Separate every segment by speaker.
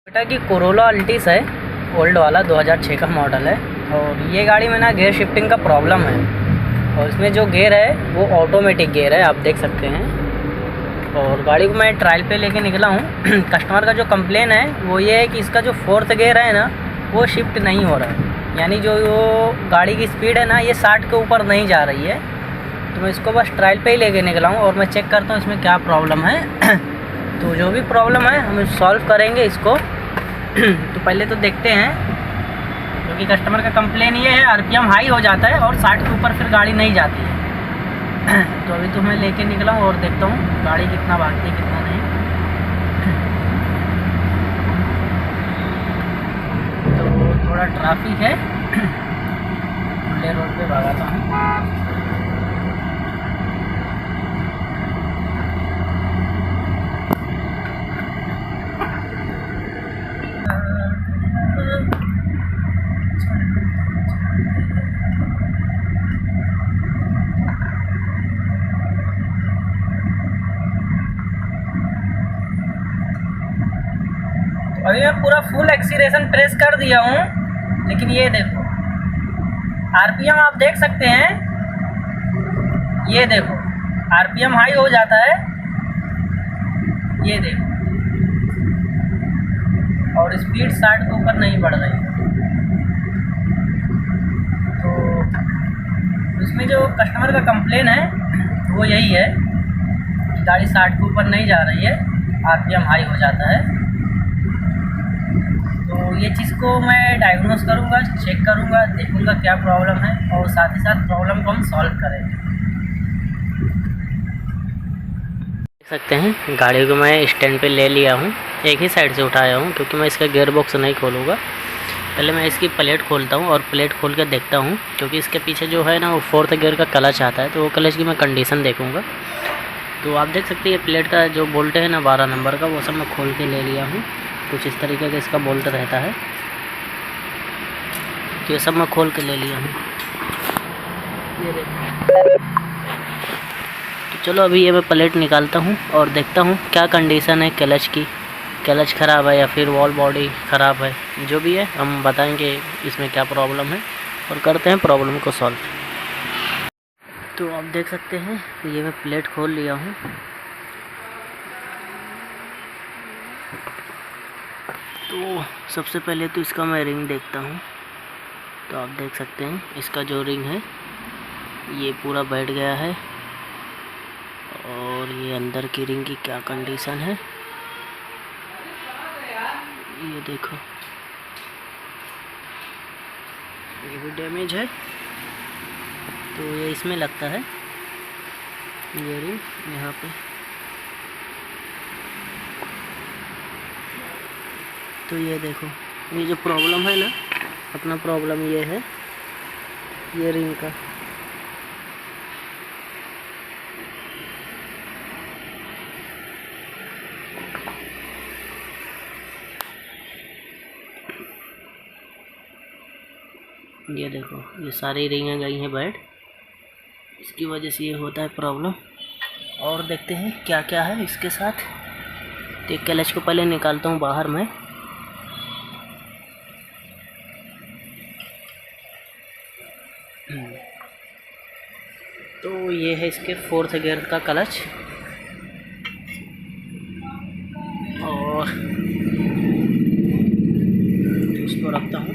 Speaker 1: Toyota की Corolla Altis है, old वाला 2006 का मॉडल है। और ये गाड़ी में ना गेयर शिफ्टिंग का प्रॉब्लम है और इसमें जो गेयर है वो ऑटोमेटिक गेयर है, आप देख सकते हैं। और गाड़ी को मैं ट्रायल पे लेके निकला हूँ। कस्टमर का जो कंप्लेन है वो ये है कि इसका जो फोर्थ गेयर है ना वो शिफ्ट नहीं हो रहा है, यानी जो वो गाड़ी की स्पीड है ना ये 60 के ऊपर नहीं जा रही है। तो मैं इसको बस ट्रायल पे ही लेके निकला हूँ और मैं चेक करता हूँ इसमें क्या प्रॉब्लम है। तो जो भी प्रॉब्लम है हम सॉल्व करेंगे इसको। तो पहले तो देखते हैं, क्योंकि कस्टमर का कंप्लेन ये है आरपीएम हाई हो जाता है और 60 के ऊपर फिर गाड़ी नहीं जाती है। तो अभी तो मैं लेके निकला हूँ और देखता हूँ गाड़ी कितना भागती है कितना नहीं। तो थोड़ा ट्रैफिक है, खुले रोड पे भागाता हूँ। अभी मैं पूरा फुल एक्सीलरेशन प्रेस कर दिया हूँ, लेकिन ये देखो आरपीएम आप देख सकते हैं, ये देखो आरपीएम हाई हो जाता है, ये देखो, और स्पीड 60 के ऊपर नहीं बढ़ रही। तो इसमें जो कस्टमर का कंप्लेन है वो यही है कि गाड़ी 60 के ऊपर नहीं जा रही है, आरपीएम हाई हो जाता है। तो ये चीज़ को मैं डायग्नोस करूँगा, चेक करूँगा, देखूँगा क्या प्रॉब्लम है और साथ ही साथ प्रॉब्लम को हम सॉल्व करेंगे। देख सकते हैं गाड़ी को मैं स्टैंड पे ले लिया हूँ, एक ही साइड से उठाया हूँ क्योंकि मैं इसका गियर बॉक्स नहीं खोलूँगा। पहले मैं इसकी प्लेट खोलता हूँ और प्लेट खोल कर देखता हूँ, क्योंकि इसके पीछे जो है ना वो फोर्थ गियर का क्लच आता है, तो वो क्लच की मैं कंडीशन देखूँगा। तो आप देख सकते हैं ये प्लेट का जो बोल्ट है ना 12 नंबर का, वो सब मैं खोल के ले लिया हूँ। कुछ इस तरीके का इसका बोल्ट रहता है, तो ये सब मैं खोल के ले लिया हूँ। ये देखो, तो चलो अभी ये मैं प्लेट निकालता हूँ और देखता हूँ क्या कंडीशन है क्लच की, क्लच ख़राब है या फिर वॉल बॉडी ख़राब है, जो भी है हम बताएंगे इसमें क्या प्रॉब्लम है और करते हैं प्रॉब्लम को सॉल्व। तो आप देख सकते हैं ये मैं प्लेट खोल लिया हूँ। तो सबसे पहले तो इसका मैं रिंग देखता हूँ। तो आप देख सकते हैं इसका जो रिंग है ये पूरा बैठ गया है, और ये अंदर की रिंग की क्या कंडीशन है ये देखो, ये भी डैमेज है। तो ये इसमें लगता है ये रिंग यहाँ पे। तो ये देखो ये जो प्रॉब्लम है ना, अपना प्रॉब्लम ये है ये रिंग का। ये देखो ये सारी रिंगें गई हैं बैठ, इसकी वजह से ये होता है प्रॉब्लम। और देखते हैं क्या क्या है इसके साथ। तो क्लच को पहले निकालता हूँ बाहर में। तो ये है इसके फोर्थ गियर का क्लच, और इसको रखता हूँ।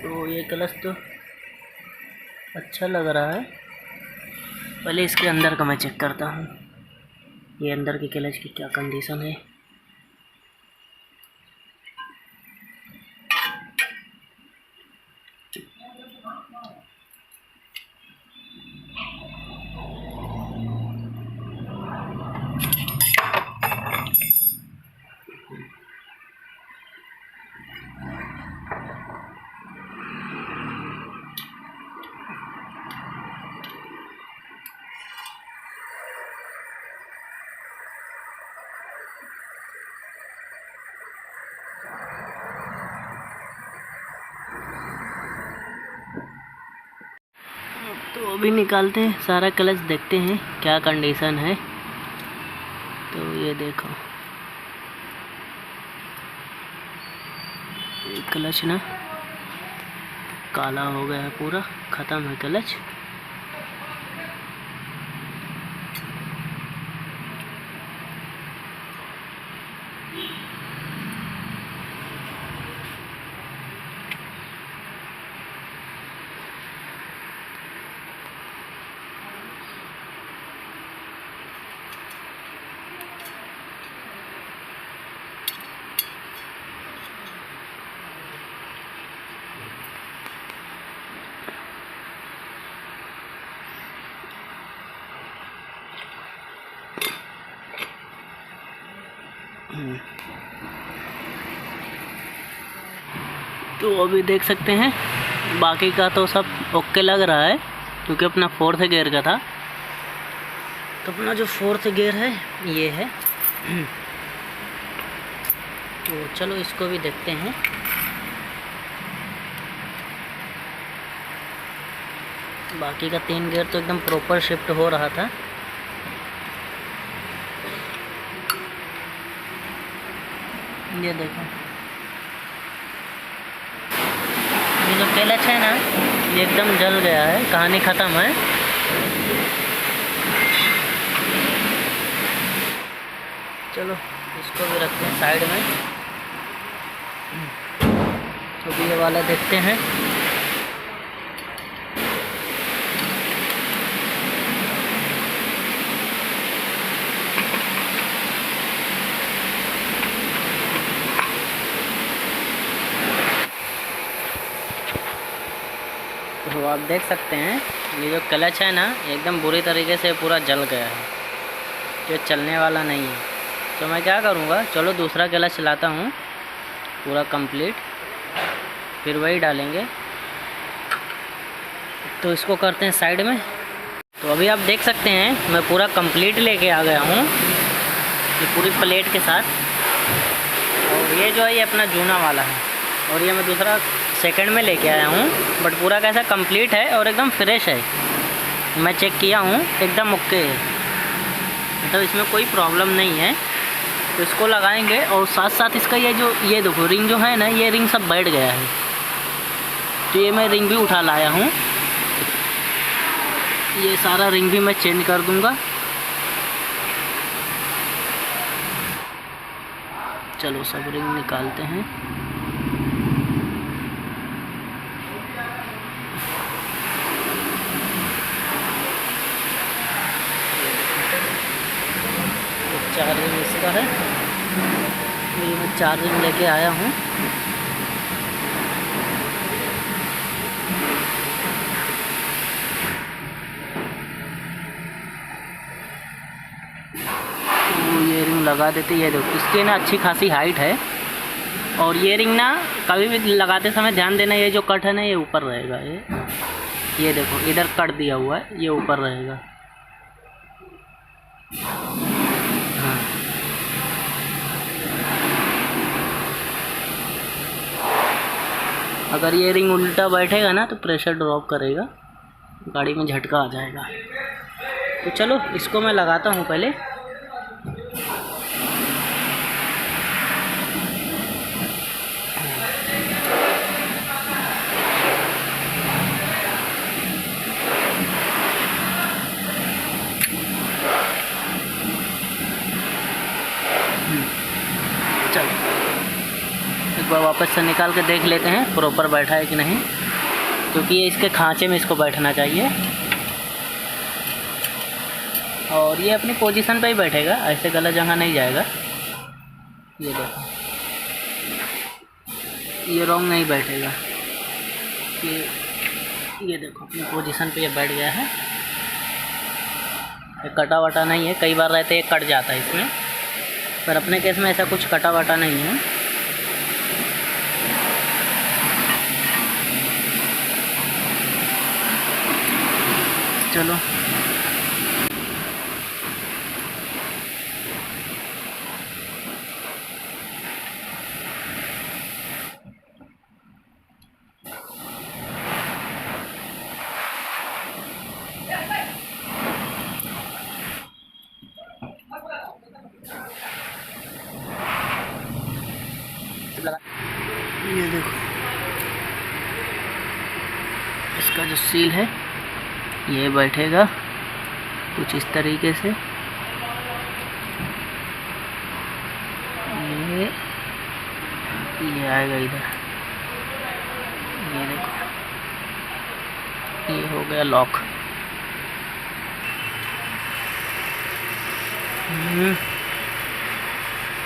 Speaker 1: तो ये क्लच तो अच्छा लग रहा है, पहले इसके अंदर का मैं चेक करता हूँ, ये अंदर की क्लच की क्या कंडीशन है। वो भी निकालते हैं, सारा क्लच देखते हैं क्या कंडीशन है। तो ये देखो, ये क्लच ना काला हो गया है, पूरा ख़त्म है क्लच। तो अभी देख सकते हैं, बाकी का तो सब ओके लग रहा है क्योंकि अपना 4th गियर का था। तो अपना जो 4th गियर है ये है। तो चलो इसको भी देखते हैं। बाकी का 3 गियर तो एकदम प्रॉपर शिफ्ट हो रहा था। ये देखो, ये जो क्लच है ना ये एकदम जल गया है, कहानी ख़त्म है। चलो इसको भी रखते हैं साइड में। तो भी ये वाला देखते हैं। तो आप देख सकते हैं ये जो क्लच है ना एकदम बुरी तरीके से पूरा जल गया है, जो चलने वाला नहीं है। तो मैं क्या करूँगा, चलो दूसरा क्लच चलाता हूँ पूरा कंप्लीट, फिर वही डालेंगे। तो इसको करते हैं साइड में। तो अभी आप देख सकते हैं मैं पूरा कंप्लीट लेके आ गया हूँ, ये पूरी प्लेट के साथ। और ये जो है ये अपना जूना वाला है, और ये मैं दूसरा सेकंड में लेके आया हूँ। बट पूरा कैसा कंप्लीट है और एकदम फ्रेश है, मैं चेक किया हूँ एकदम ओके है, मतलब इसमें कोई प्रॉब्लम नहीं है। तो इसको लगाएंगे और साथ साथ इसका ये देखो रिंग जो है ना, ये रिंग सब बैठ गया है। तो ये मैं रिंग भी उठा लाया हूँ, ये सारा रिंग भी मैं चेंज कर दूँगा। चलो सब रिंग निकालते हैं। चार्जिंग इसका है, ये मैं चार्जिंग लेके आया हूँ। तो ये रिंग लगा देते। ये देखो इसकी ना अच्छी खासी हाइट है, और ये रिंग ना कभी भी लगाते समय ध्यान देना, ये जो कट है ना ये ऊपर रहेगा। ये देखो इधर कट दिया हुआ है, ये ऊपर रहेगा। हाँ, अगर ये रिंग उल्टा बैठेगा ना तो प्रेशर ड्रॉप करेगा, गाड़ी में झटका आ जाएगा। तो चलो इसको मैं लगाता हूँ पहले। चलो एक बार वापस से निकाल के देख लेते हैं प्रॉपर बैठा है कि नहीं, क्योंकि ये इसके खांचे में इसको बैठना चाहिए। और ये अपनी पोजीशन पे ही बैठेगा, ऐसे गलत जगह नहीं जाएगा। ये देखो ये रॉन्ग नहीं बैठेगा, ये देखो अपनी पोजीशन पे ये बैठ गया है। ये कटा वटा नहीं है, कई बार रहते ये कट जाता है इसमें, पर अपने केस में ऐसा कुछ कटा वटा नहीं है। चलो इसका जो सील है ये बैठेगा कुछ इस तरीके से। ये आएगा इधर, ये देखो ये हो गया लॉक।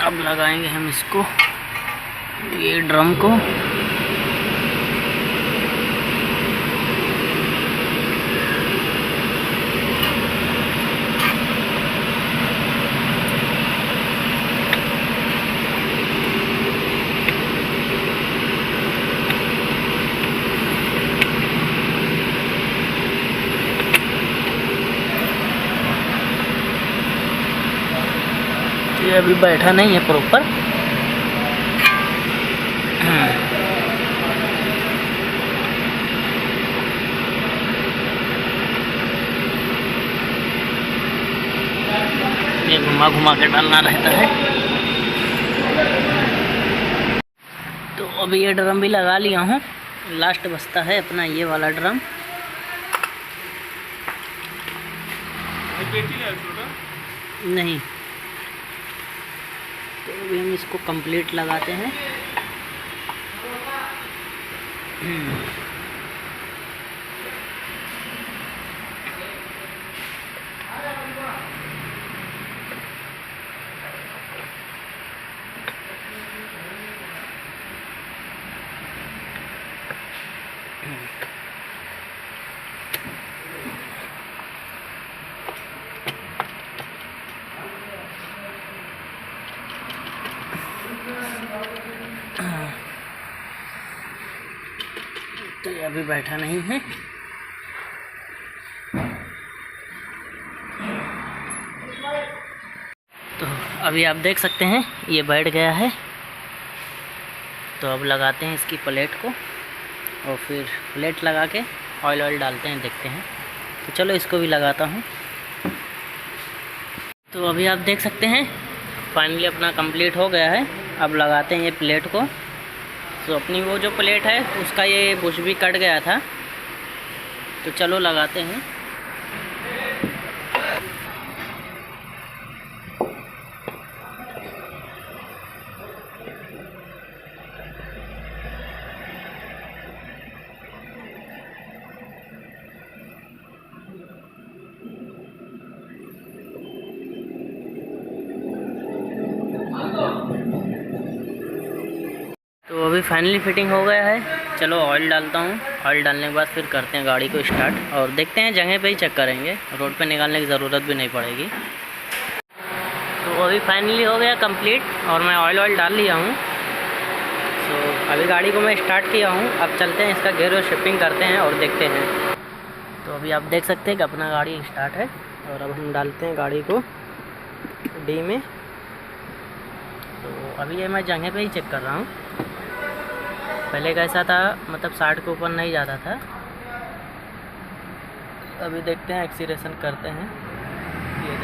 Speaker 1: अब लगाएंगे हम इसको, ये ड्रम को। ये अभी बैठा नहीं है प्रॉपर। ये घुमा घुमा के डालना रहता है। तो अभी ये ड्रम भी लगा लिया हूँ, लास्ट बचता है अपना ये वाला ड्रम। नहीं, तो अभी हम इसको कंप्लीट लगाते हैं। तो ये अभी बैठा नहीं है। तो अभी आप देख सकते हैं ये बैठ गया है। तो अब लगाते हैं इसकी प्लेट को और फिर प्लेट लगा के ऑयल डालते हैं, देखते हैं। तो चलो इसको भी लगाता हूँ। तो अभी आप देख सकते हैं फाइनली अपना कंप्लीट हो गया है। अब लगाते हैं ये प्लेट को। तो अपनी वो जो प्लेट है उसका ये बुश भी कट गया था, तो चलो लगाते हैं। तो अभी फाइनली फिटिंग हो गया है। चलो ऑयल डालता हूँ। ऑयल डालने के बाद फिर करते हैं गाड़ी को स्टार्ट और देखते हैं, जगह पे ही चेक करेंगे, रोड पे निकालने की ज़रूरत भी नहीं पड़ेगी। तो अभी फाइनली हो गया कंप्लीट और मैं ऑयल डाल लिया हूँ। तो अभी गाड़ी को मैं स्टार्ट किया हूँ। अब चलते हैं, इसका गियर शिफ्टिंग करते हैं और देखते हैं। तो अभी आप देख सकते हैं कि अपना गाड़ी स्टार्ट है और अब हम डालते हैं गाड़ी को डी में। तो अभी ये मैं जगह पे ही चेक कर रहा हूँ। पहले कैसा था, मतलब 60 के ऊपर नहीं जाता था। अभी देखते हैं, एक्सीलरेशन करते हैं। ये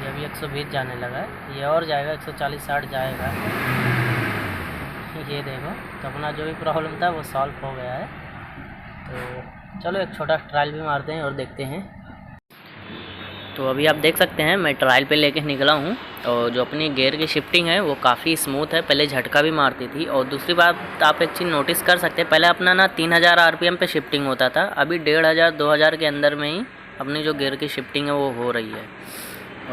Speaker 1: अभी 120 जाने लगा है, ये और जाएगा 140-60 जाएगा। ये देखो, तो अपना जो भी प्रॉब्लम था वो सॉल्व हो गया है। तो चलो एक छोटा ट्रायल भी मारते हैं और देखते हैं। तो अभी आप देख सकते हैं मैं ट्रायल पे लेके निकला हूँ और जो अपनी गियर की शिफ्टिंग है वो काफ़ी स्मूथ है। पहले झटका भी मारती थी। और दूसरी बात आप एक चीज़ नोटिस कर सकते हैं, पहले अपना ना 3000 RPM पे शिफ्टिंग होता था, अभी 1500-2000 के अंदर में ही अपनी जो गियर की शिफ्टिंग है वो हो रही है।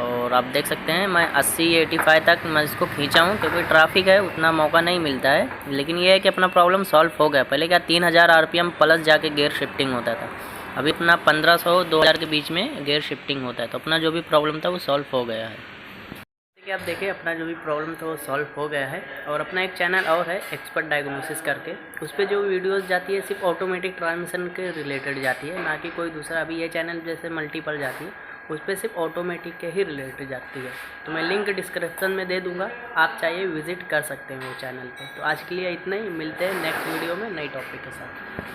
Speaker 1: और आप देख सकते हैं मैं 80-85 तक मैं इसको खींचा हूँ, क्योंकि ट्रैफिक है, उतना मौका नहीं मिलता है। लेकिन ये है कि अपना प्रॉब्लम सॉल्व हो गया। पहले क्या 3000 RPM प्लस जाके गियर शिफ्टिंग होता था, अभी अपना 1500-2000 के बीच में गियर शिफ्टिंग होता है। तो अपना जो भी प्रॉब्लम था वो सॉल्व हो गया है। आप देखिए अपना जो भी प्रॉब्लम था वो सॉल्व हो गया है। और अपना एक चैनल और है एक्सपर्ट डायग्नोसिस करके, उस पर जो वीडियोस जाती है सिर्फ ऑटोमेटिक ट्रांसमिशन के रिलेटेड जाती है, ना कि कोई दूसरा। अभी ये चैनल जैसे मल्टीपल जाती है, उस पर सिर्फ ऑटोमेटिक के ही रिलेटेड जाती है। तो मैं लिंक डिस्क्रिप्शन में दे दूँगा, आप चाहिए विजिट कर सकते हैं वो चैनल पर। तो आज के लिए इतना ही, मिलते हैं नेक्स्ट वीडियो में नई टॉपिक के साथ।